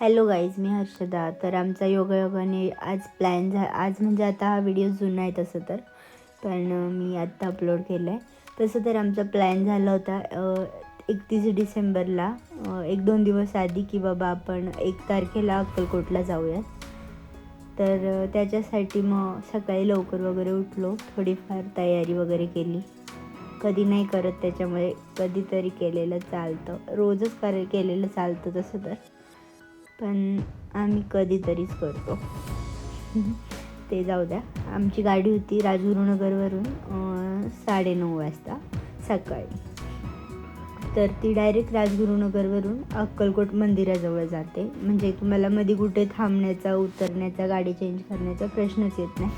Hello guys, मी हर्षदा. तर आमचा योगायोगाने आज प्लॅन आज म्हणजे आता हा व्हिडिओ जुना आहे तसं तर, पण मी आत्ता अपलोड केला आहे. तसं तर आमचा प्लॅन झाला होता 31 डिसेंबरला, 1-2 दिवस आधी, की बाबा आपण 1 तारखेला अक्कलकोटला जाऊयात. तर त्याच्यासाठी मग सकाळी लवकर वगैरे उठलो, थोडीफार तयारी वगैरे केली. कधी नाही करत, त्याच्यामुळे कधीतरी केलेलं चालतं. रोजच केलेलं चालतं तसं तर, पण आम्ही कधीतरीच करतो. ते जाऊ द्या. आमची गाडी होती राजगुरुनगरवरून 9:30 वाजता सकाळी. तर ती डायरेक्ट राजगुरुनगरवरून अक्कलकोट मंदिराजवळ जाते. म्हणजे तुम्हाला मध्ये कुठे थांबण्याचा, उतरण्याचा, गाडी चेंज करण्याचा प्रश्नच येत नाही.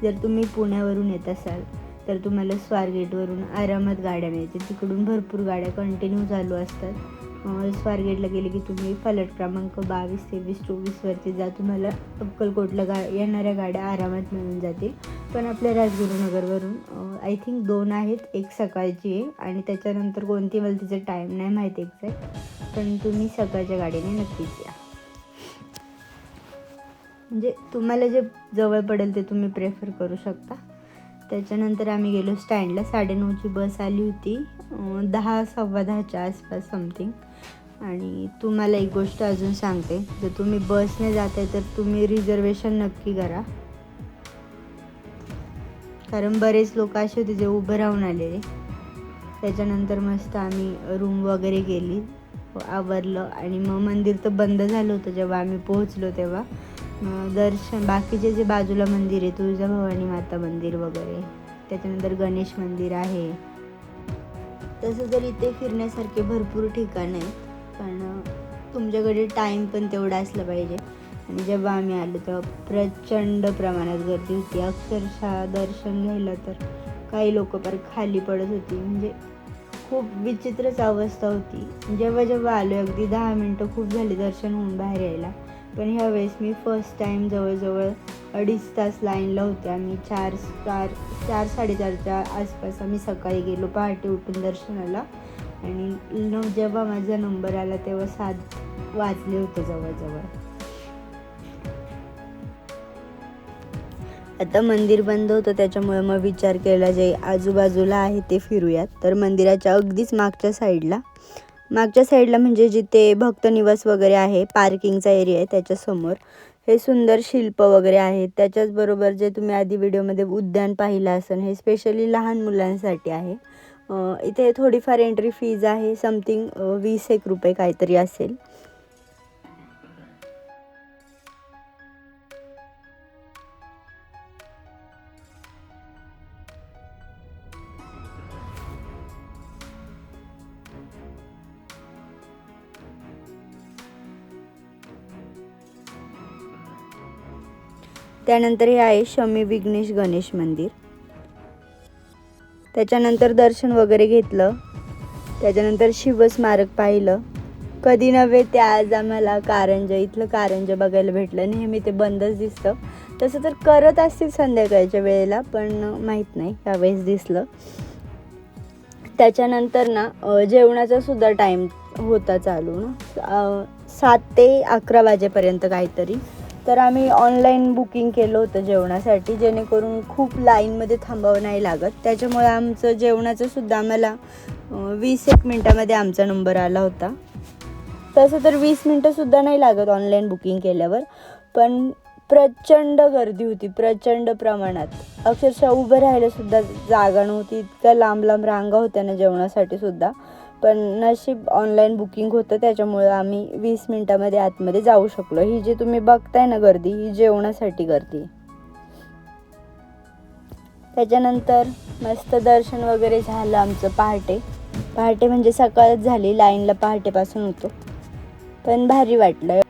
जर तुम्ही पुण्यावरून येत असाल तर तुम्हाला स्वारगेटवरून आरामात गाड्या मिळतील. तिकडून भरपूर गाड्या कंटिन्यू चालू असतात. स्वारगेटला गेले की तुम्ही फलाट क्रमांक 22, 23, 24वरती जा. तुम्हाला अक्कलकोटला येणाऱ्या गाड्या आरामात मिळून जातील. पण आपल्या राजगुरुनगरवरून आय थिंक 2 आहेत. एक सकाळची आहे आणि त्याच्यानंतर कोणती, मला तिचा टाईम नाही माहिती एक्झॅक्ट, पण तुम्ही सकाळच्या गाडीने नक्कीच या. म्हणजे तुम्हाला जे जवळ पडेल ते तुम्ही प्रेफर करू शकता. त्याच्यानंतर आम्ही गेलो स्टँडला. 9:30ची बस आली होती, 10, 10:15च्या आसपास समथिंग. आणि तुम्हाला एक गोष्ट अजून सांगते, जर तुम्ही बसने जात आहे तर तुम्ही रिझर्वेशन नक्की करा. कारण बरेच लोक असे होते जे उभं राहून आलेले. त्याच्यानंतर मस्त आम्ही रूम वगैरे गेली, आवरलं आणि मग मंदिर तर बंद झालं होतं जेव्हा आम्ही पोहोचलो तेव्हा. दर्शन, बाकीचे जे बाजूला मंदिर आहे, तुळजाभवानी माता मंदिर वगैरे, त्याच्यानंतर गणेश मंदिर आहे. तसं तर इथे फिरण्यासारखे भरपूर ठिकाणं आहेत, पण तुमच्याकडे टाईम पण तेवढा असला पाहिजे. आणि जेव्हा आम्ही आलो तेव्हा प्रचंड प्रमाणात गर्दी होती. अक्षरशः दर्शन घ्यायला तर काही लोक पर खाली पडत होती. म्हणजे खूप विचित्रच अवस्था होती. जेव्हा आलो अगदी 10 मिनटं खूप झाली दर्शन होऊन बाहेर यायला. पण ह्यावेळेस मी फर्स्ट टाईम जवळजवळ 2.5 तास लाईनला होते. आम्ही 4-4:30च्या आसपास आम्ही सकाळी गेलो, पहाटे उठून दर्शनाला. आणि जेव्हा माझा नंबर आला तेव्हा 7 वाजले होते जवळजवळ. आता मंदिर बंद होतं, त्याच्यामुळे मग विचार केला जे आजूबाजूला आहे ते फिरूयात. तर मंदिराच्या अगदीच मागच्या साईडला म्हणजे जिथे भक्त निवास वगैरे आहे, पार्किंगचा एरिया आहे, त्याच्यासमोर हे सुंदर शिल्प वगैरे आहेत. त्याच्याचबरोबर जे तुम्ही आधी व्हिडिओमध्ये उद्यान पाहिलं असेल, हे स्पेशली लहान मुलांसाठी आहे. इथे थोडीफार एंट्री फीज आहे, समथिंग 20-1 रुपये काहीतरी असेल. त्यानंतर हे आहे शमी विघ्नेश गणेश मंदिर. त्याच्यानंतर दर्शन वगैरे घेतलं. त्याच्यानंतर शिवस्मारक पाहिलं. कधी नव्हे ते आज आम्हाला इथलं कारंजा बघायला भेटलं. नेहमी ते बंदच दिसतं. तसं तर करत असतील संध्याकाळच्या वेळेला, पण माहीत नाही, यावेळेस दिसलं. त्याच्यानंतर ना जेवणाचा सुद्धा टाईम होता चालू ना, 7 ते 11 वाजेपर्यंत काहीतरी. तर आम्ही ऑनलाईन बुकिंग केलं होतं जेवणासाठी, जेणेकरून खूप लाईनमध्ये थांबावं नाही लागत. त्याच्यामुळे आमचं जेवणाचं सुद्धा आम्हाला 20-1 मिनटामध्ये आमचा नंबर आला होता. तसं तर 20 मिनटंसुद्धा नाही लागत ऑनलाईन बुकिंग केल्यावर, पण प्रचंड गर्दी होती, प्रचंड प्रमाणात. अक्षरशः उभं राहायलासुद्धा जागा नव्हती. इतक्या लांब रांगा होत्या ना जेवणासाठी सुद्धा. पण नशीब ऑनलाईन बुकिंग होतं, त्याच्यामुळं आम्ही 20 मिनटामध्ये आतमध्ये जाऊ शकलो. ही जी तुम्ही बघताय ना गर्दी, ही जेवणासाठी गर्दी. त्याच्यानंतर मस्त दर्शन वगैरे झालं आमचं पहाटे म्हणजे सकाळच झाली. लाईनला पहाटेपासून होतो, पण भारी वाटलं.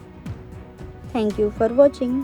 Thank you for watching.